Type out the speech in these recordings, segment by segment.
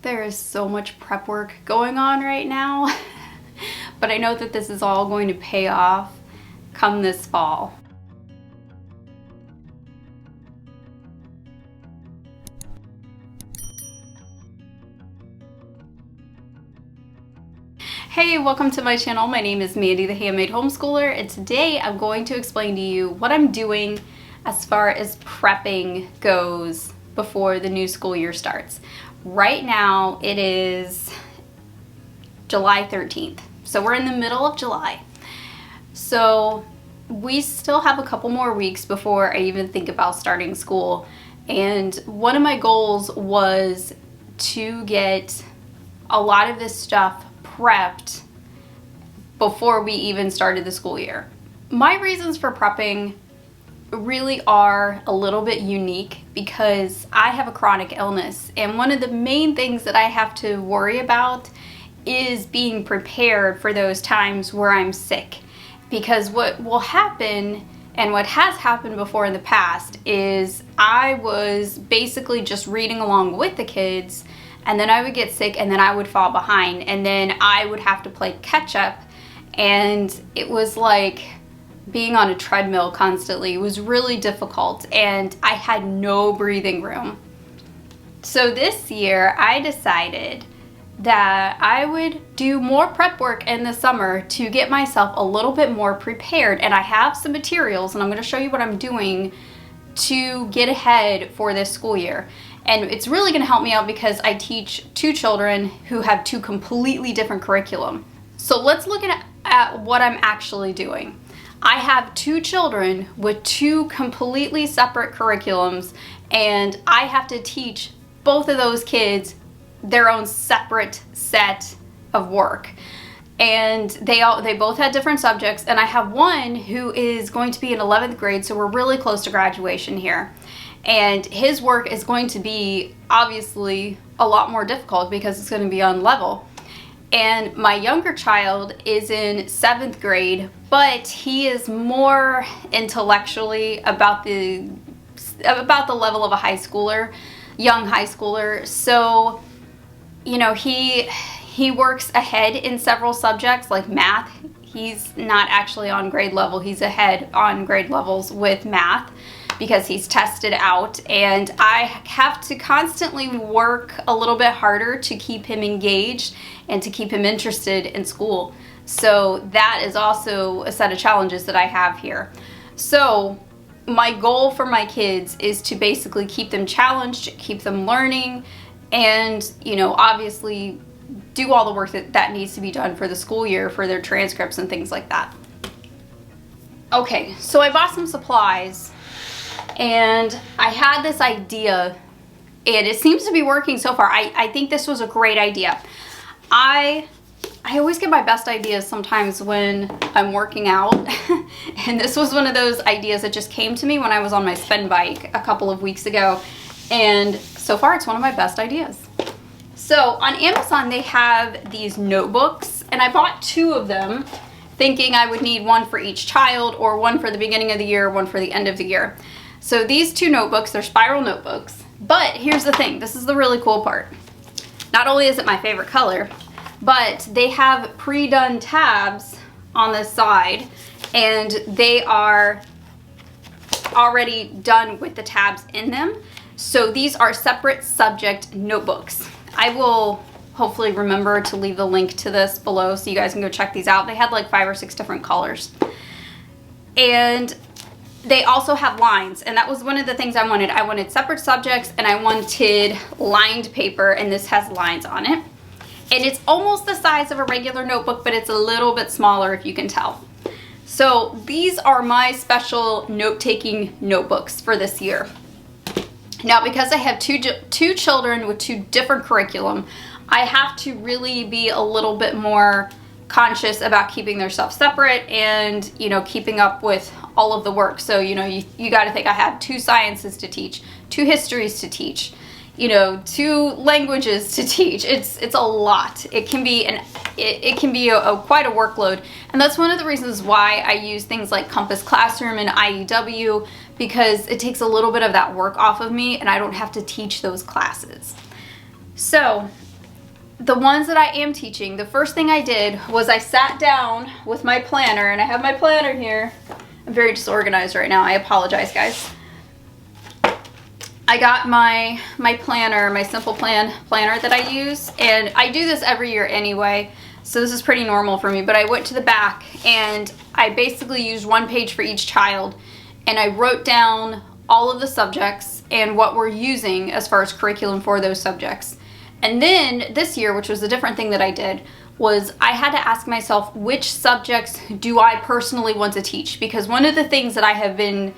There is so much prep work going on right now, but I know that this is all going to pay off come this fall. Hey, welcome to my channel. My name is Mandy, the Handmade Homeschooler, and today I'm going to explain to you what I'm doing as far as prepping goes before the new school year starts. Right now it is July 13th, so we're in the middle of July. So we still have a couple more weeks before I even think about starting school, and one of my goals was to get a lot of this stuff prepped before we even started the school year. My reasons for prepping really are a little bit unique because I have a chronic illness, and one of the main things that I have to worry about is being prepared for those times where I'm sick. Because what will happen, and what has happened before in the past, is I was basically just reading along with the kids, and then I would get sick, and then I would fall behind, and then I would have to play catch up, and it was like being on a treadmill constantly. It was really difficult, and I had no breathing room. So this year I decided that I would do more prep work in the summer to get myself a little bit more prepared, and I have some materials, and I'm going to show you what I'm doing to get ahead for this school year. And it's really going to help me out because I teach two children who have two completely different curriculum. So let's look at what I'm actually doing. I have two children with two completely separate curriculums, and I have to teach both of those kids their own separate set of work. And they both had different subjects, and I have one who is going to be in 11th grade, so we're really close to graduation here. And his work is going to be obviously a lot more difficult because it's going to be on level. And my younger child is in 7th grade, but he is more intellectually about the level of a high schooler, young high schooler. So, you know, he works ahead in several subjects like math. He's not actually on grade level. He's ahead on grade levels with math because he's tested out, and I have to constantly work a little bit harder to keep him engaged and to keep him interested in school. So that is also a set of challenges that I have here. So my goal for my kids is to basically keep them challenged, keep them learning, and, you know, obviously do all the work that needs to be done for the school year, for their transcripts and things like that. Okay, so I bought some supplies, and I had this idea, and it seems to be working so far. I think this was a great idea. I always get my best ideas sometimes when I'm working out, and this was one of those ideas that just came to me when I was on my spin bike a couple of weeks ago, and so far it's one of my best ideas. So on Amazon they have these notebooks, and I bought two of them thinking I would need one for each child, or one for the beginning of the year, one for the end of the year. So these two notebooks, they're spiral notebooks, but here's the thing, this is the really cool part. Not only is it my favorite color, but they have pre-done tabs on the side, and they are already done with the tabs in them. So these are separate subject notebooks. I will hopefully remember to leave the link to this below so you guys can go check these out. They had like 5 or 6 different colors. And they also have lines, and that was one of the things I wanted. I wanted separate subjects, and I wanted lined paper, and this has lines on it. And it's almost the size of a regular notebook, but it's a little bit smaller, if you can tell. So these are my special note-taking notebooks for this year. Now, because I have two children with two different curriculum, I have to really be a little bit more conscious about keeping their stuff separate and, you know, keeping up with all of the work. So, you know, you got to think I have 2 sciences to teach, 2 histories to teach, you know, 2 languages to teach. It's a lot. It can be quite a workload, and that's one of the reasons why I use things like Compass Classroom and IEW, because it takes a little bit of that work off of me, and I don't have to teach those classes. So the ones that I am teaching, the first thing I did was I sat down with my planner, and I have my planner here. I'm very disorganized right now. I apologize, guys. I got my planner, my simple planner that I use, and I do this every year anyway, so this is pretty normal for me, but I went to the back and I basically used one page for each child, and I wrote down all of the subjects and what we're using as far as curriculum for those subjects. And then this year, which was a different thing that I did, was I had to ask myself, which subjects do I personally want to teach? Because one of the things that I have been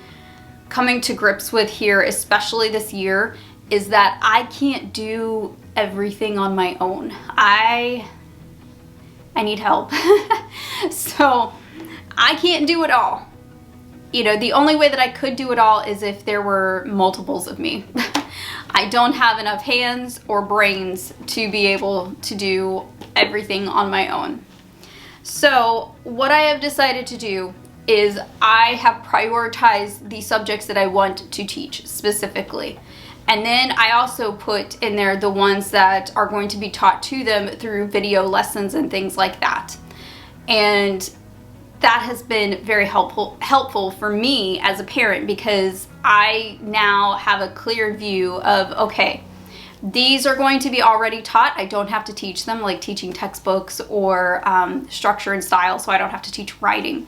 coming to grips with here, especially this year, is that I can't do everything on my own. I need help. So I can't do it all. You know, the only way that I could do it all is if there were multiples of me. I don't have enough hands or brains to be able to do everything on my own. So what I have decided to do is I have prioritized the subjects that I want to teach specifically. And then I also put in there the ones that are going to be taught to them through video lessons and things like that. And that has been very helpful for me as a parent, because I now have a clear view of, okay, these are going to be already taught. I don't have to teach them, like teaching textbooks or structure and style, so I don't have to teach writing.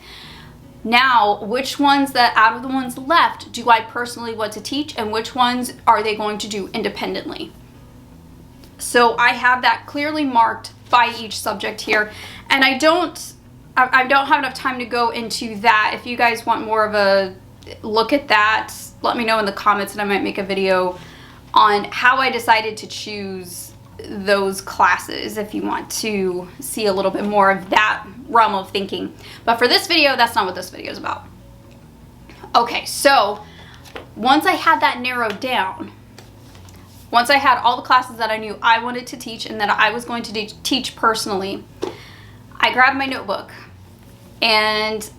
Now, which ones that out of the ones left do I personally want to teach, and which ones are they going to do independently? So I have that clearly marked by each subject here, and I don't have enough time to go into that. If you guys want more of a look at that, let me know in the comments, and I might make a video on how I decided to choose those classes if you want to see a little bit more of that realm of thinking. But for this video, that's not what this video is about. Okay, so once I had that narrowed down, once I had all the classes that I knew I wanted to teach and that I was going to teach personally, I grabbed my notebook, and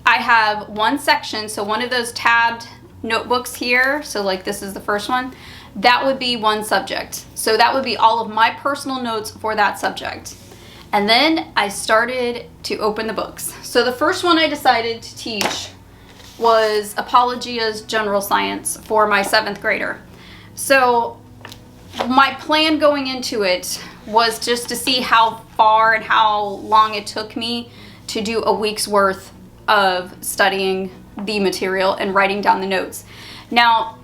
I have one section, so one of those tabbed notebooks here, so like this is the first one, that would be one subject. So that would be all of my personal notes for that subject. And then I started to open the books. So the first one I decided to teach was Apologia's General Science for my 7th grader. So my plan going into it was just to see how far and how long it took me to do a week's worth of studying the material and writing down the notes. Now,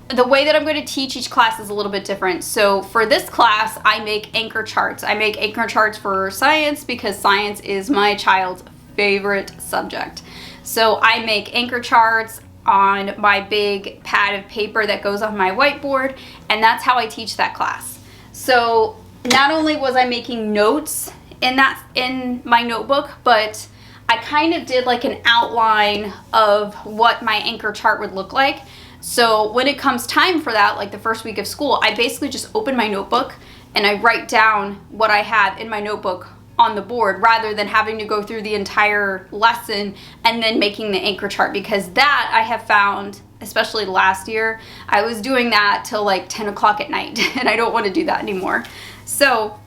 the way that I'm going to teach each class is a little bit different. So for this class, I make anchor charts. I make anchor charts for science because science is my child's favorite subject. So I make anchor charts on my big pad of paper that goes on my whiteboard, and that's how I teach that class. So not only was I making notes in my notebook, but I kind of did like an outline of what my anchor chart would look like. So when it comes time for that, like the first week of school, I basically just open my notebook and I write down what I have in my notebook on the board, rather than having to go through the entire lesson and then making the anchor chart, because that I have found, especially last year, I was doing that till like 10 o'clock at night, and I don't want to do that anymore. So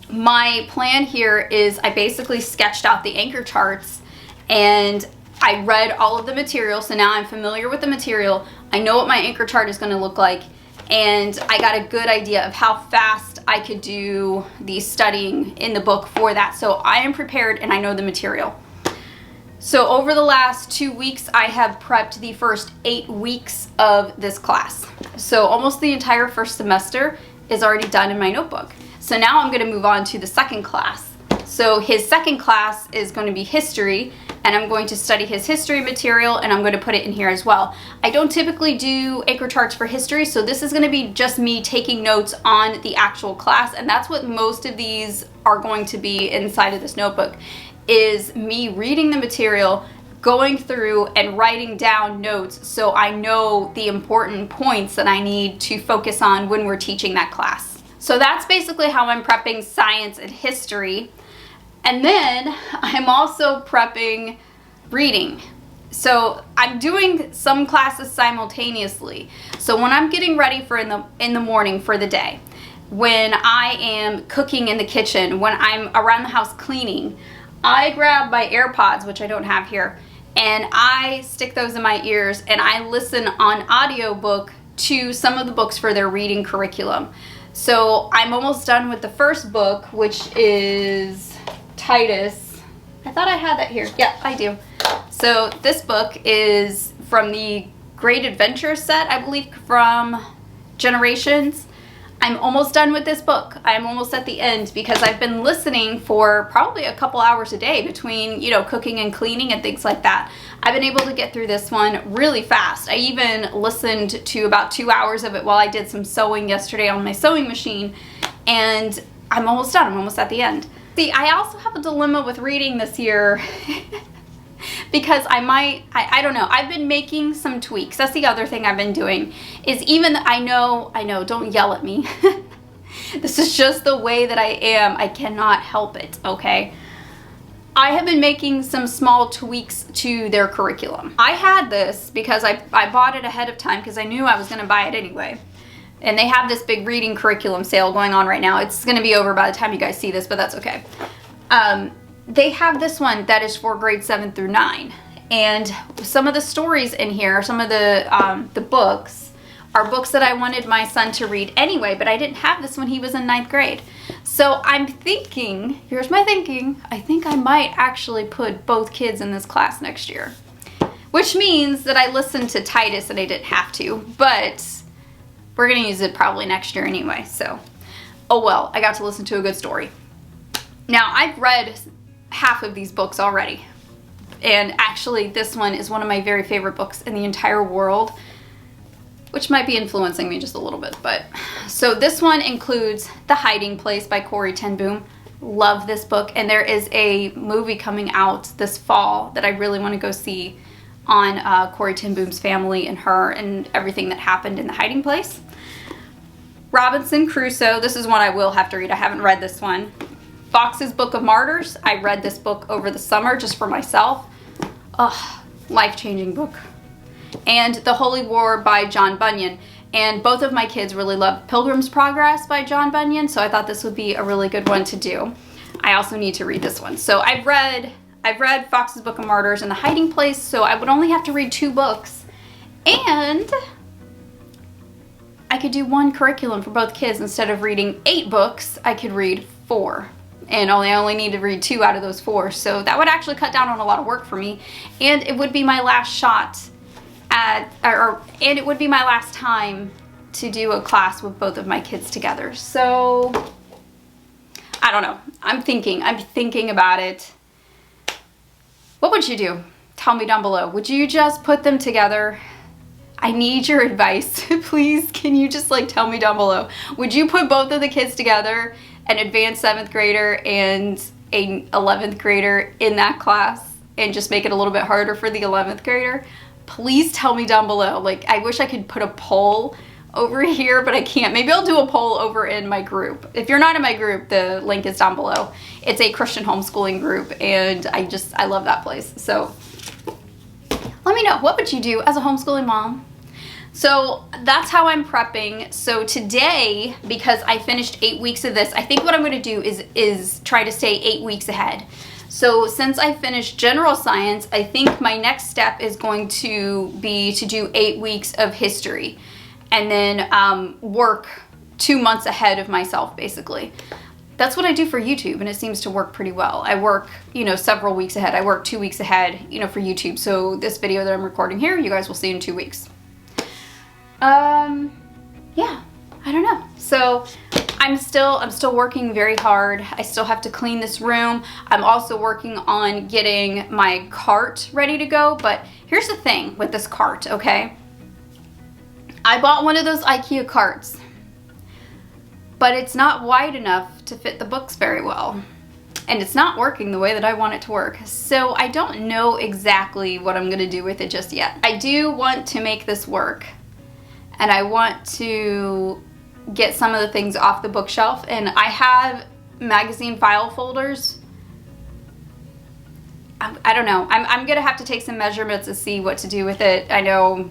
my plan here is I basically sketched out the anchor charts, and I read all of the material, so now I'm familiar with the material. I know what my anchor chart is going to look like, and I got a good idea of how fast I could do the studying in the book for that. So I am prepared and I know the material. So over the last 2 weeks, I have prepped the first 8 weeks of this class. So almost the entire first semester is already done in my notebook. So now I'm going to move on to the second class. So his second class is going to be history, and I'm going to study his history material, and I'm going to put it in here as well. I don't typically do anchor charts for history, so this is going to be just me taking notes on the actual class, and that's what most of these are going to be inside of this notebook, is me reading the material, going through and writing down notes so I know the important points that I need to focus on when we're teaching that class. So that's basically how I'm prepping science and history. And then I'm also prepping reading. So I'm doing some classes simultaneously. So when I'm getting ready for in the morning for the day, when I am cooking in the kitchen, when I'm around the house cleaning, I grab my AirPods, which I don't have here, and I stick those in my ears and I listen on audiobook to some of the books for their reading curriculum. So I'm almost done with the first book, which is Titus. I thought I had that here. Yeah, I do. So this book is from the Great Adventure set, I believe, from Generations. I'm almost done with this book. I'm almost at the end because I've been listening for probably a couple hours a day between, you know, cooking and cleaning and things like that. I've been able to get through this one really fast. I even listened to about 2 hours of it while I did some sewing yesterday on my sewing machine, and I'm almost done. I'm almost at the end. See, I also have a dilemma with reading this year because I don't know, I've been making some tweaks. That's the other thing I've been doing is even, I know, don't yell at me. This is just the way that I am. I cannot help it, okay? I have been making some small tweaks to their curriculum. I had this because I bought it ahead of time because I knew I was going to buy it anyway. And they have this big reading curriculum sale going on right now. It's going to be over by the time you guys see this, but that's okay. They have this one that is for grade 7 through 9. And some of the stories in here, some of the books, are books that I wanted my son to read anyway, but I didn't have this when he was in 9th grade. So I'm thinking, here's my thinking, I think I might actually put both kids in this class next year. Which means that I listened to Titus and I didn't have to, but we're going to use it probably next year anyway. So, oh well, I got to listen to a good story. Now, I've read half of these books already. And actually, this one is one of my very favorite books in the entire world, which might be influencing me just a little bit. But so this one includes The Hiding Place by Corrie ten Boom. Love this book. And there is a movie coming out this fall that I really want to go see on Corrie ten Boom's family and her and everything that happened in The Hiding Place. Robinson Crusoe. This is one I will have to read. I haven't read this one. Fox's Book of Martyrs. I read this book over the summer just for myself. Ugh, life-changing book. And The Holy War by John Bunyan. And both of my kids really love Pilgrim's Progress by John Bunyan, so I thought this would be a really good one to do. I also need to read this one. So I've read Fox's Book of Martyrs and The Hiding Place, so I would only have to read 2 books. And I could do one curriculum for both kids. Instead of reading 8 books, I could read 4. And I only need to read 2 out of those 4. So that would actually cut down on a lot of work for me. And it would be my last shot and it would be my last time to do a class with both of my kids together. So, I don't know. I'm thinking about it. What would you do? Tell me down below. Would you just put them together? I need your advice. Please, can you just tell me down below? Would you put both of the kids together, an advanced 7th grader and an 11th grader in that class, and just make it a little bit harder for the 11th grader? Please tell me down below. I wish I could put a poll over here, but I can't. Maybe I'll do a poll over in my group. If you're not in my group, the link is down below. It's a Christian homeschooling group, and I love that place. So let me know, what would you do as a homeschooling mom? So that's how I'm prepping. So today, because I finished 8 weeks of this, I think what I'm going to do is try to stay 8 weeks ahead. So since I finished general science, I think my next step is going to be to do 8 weeks of history and then work 2 months ahead of myself, basically. That's what I do for YouTube, and it seems to work pretty well. I work, several weeks ahead. I work 2 weeks ahead, for YouTube. So this video that I'm recording here, you guys will see in 2 weeks. Yeah, I don't know. So I'm still working very hard. I still have to clean this room. I'm also working on getting my cart ready to go. But here's the thing with this cart, okay? I bought one of those IKEA carts, but it's not wide enough to fit the books very well. And it's not working the way that I want it to work. So I don't know exactly what I'm gonna do with it just yet. I do want to make this work. And I want to get some of the things off the bookshelf. And I have magazine file folders. I don't know. I'm gonna have to take some measurements to see what to do with it. I know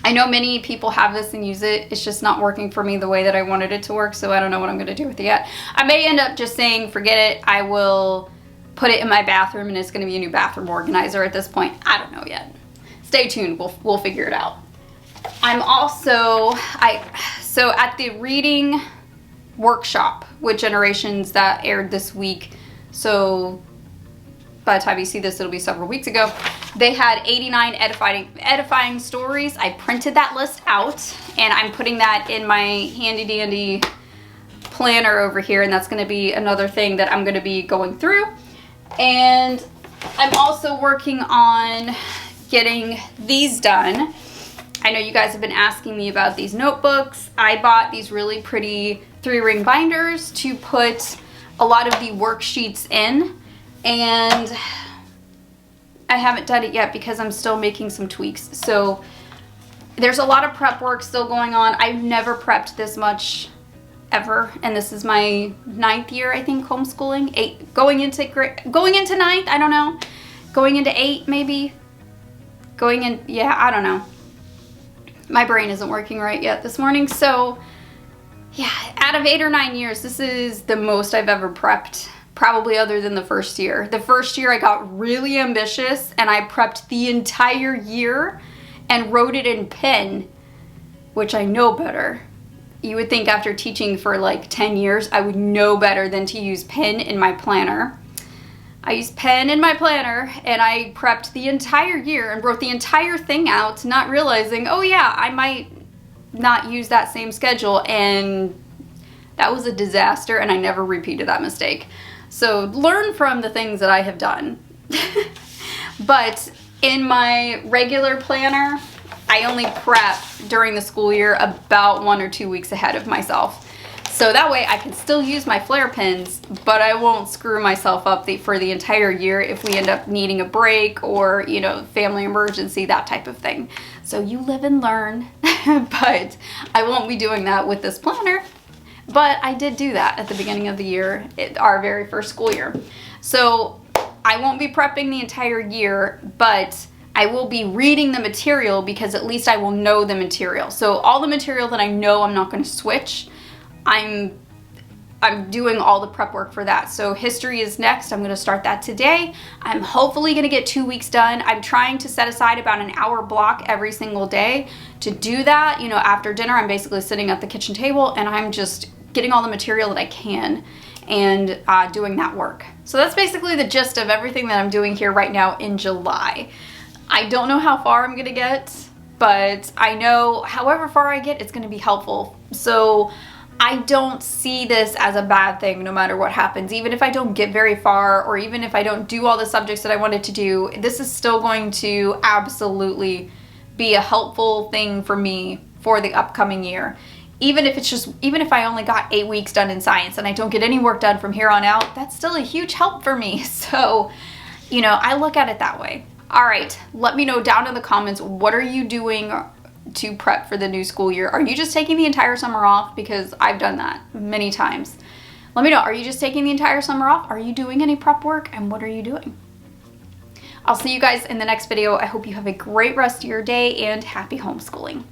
I know many people have this and use it. It's just not working for me the way that I wanted it to work, so I don't know what I'm going to do with it yet. I may end up just saying, forget it. I will put it in my bathroom, and it's going to be a new bathroom organizer at this point. I don't know yet. Stay tuned. We'll figure it out. I'm also, so at the reading workshop with Generations that aired this week, so by the time you see this, it'll be several weeks ago, they had 89 edifying stories. I printed that list out, and I'm putting that in my handy dandy planner over here, and that's going to be another thing that I'm going to be going through. And I'm also working on getting these done. I know you guys have been asking me about these notebooks. I bought these really pretty 3-ring binders to put a lot of the worksheets in, and I haven't done it yet because I'm still making some tweaks. So there's a lot of prep work still going on. I've never prepped this much ever, and this is my 9th year, I think, homeschooling. Going into 9th, I don't know. Going into 8, maybe. Yeah, I don't know. My brain isn't working right yet this morning. So yeah, out of 8 or 9 years, this is the most I've ever prepped, probably other than the first year. The first year I got really ambitious and I prepped the entire year and wrote it in pen, which I know better. You would think after teaching for like 10 years, I would know better than to use pen in my planner. I used pen in my planner, and I prepped the entire year and wrote the entire thing out, not realizing, oh yeah, I might not use that same schedule, and that was a disaster, and I never repeated that mistake. So learn from the things that I have done. But in my regular planner, I only prep during the school year about 1 or 2 weeks ahead of myself. So that way I can still use my flare pens, but I won't screw myself up for the entire year if we end up needing a break or, you know, family emergency, that type of thing. So you live and learn, but I won't be doing that with this planner. But I did do that at the beginning of the year, our very first school year. So I won't be prepping the entire year, but I will be reading the material because at least I will know the material. So all the material that I know I'm not going to switch, I'm doing all the prep work for that. So history is next. I'm going to start that today. I'm hopefully going to get 2 weeks done. I'm trying to set aside about an hour block every single day to do that. You know, after dinner, I'm basically sitting at the kitchen table and I'm just getting all the material that I can and doing that work. So that's basically the gist of everything that I'm doing here right now in July. I don't know how far I'm going to get, but I know however far I get, it's going to be helpful. So I don't see this as a bad thing no matter what happens. Even if I don't get very far, or even if I don't do all the subjects that I wanted to do, this is still going to absolutely be a helpful thing for me for the upcoming year. Even if I only got 8 weeks done in science and I don't get any work done from here on out, that's still a huge help for me. So, you know, I look at it that way. All right, let me know down in the comments, what are you doing to prep for the new school year? Are you just taking the entire summer off? Because I've done that many times. Let me know, are you just taking the entire summer off? Are you doing any prep work, and what are you doing? I'll see you guys in the next video. I hope you have a great rest of your day and happy homeschooling.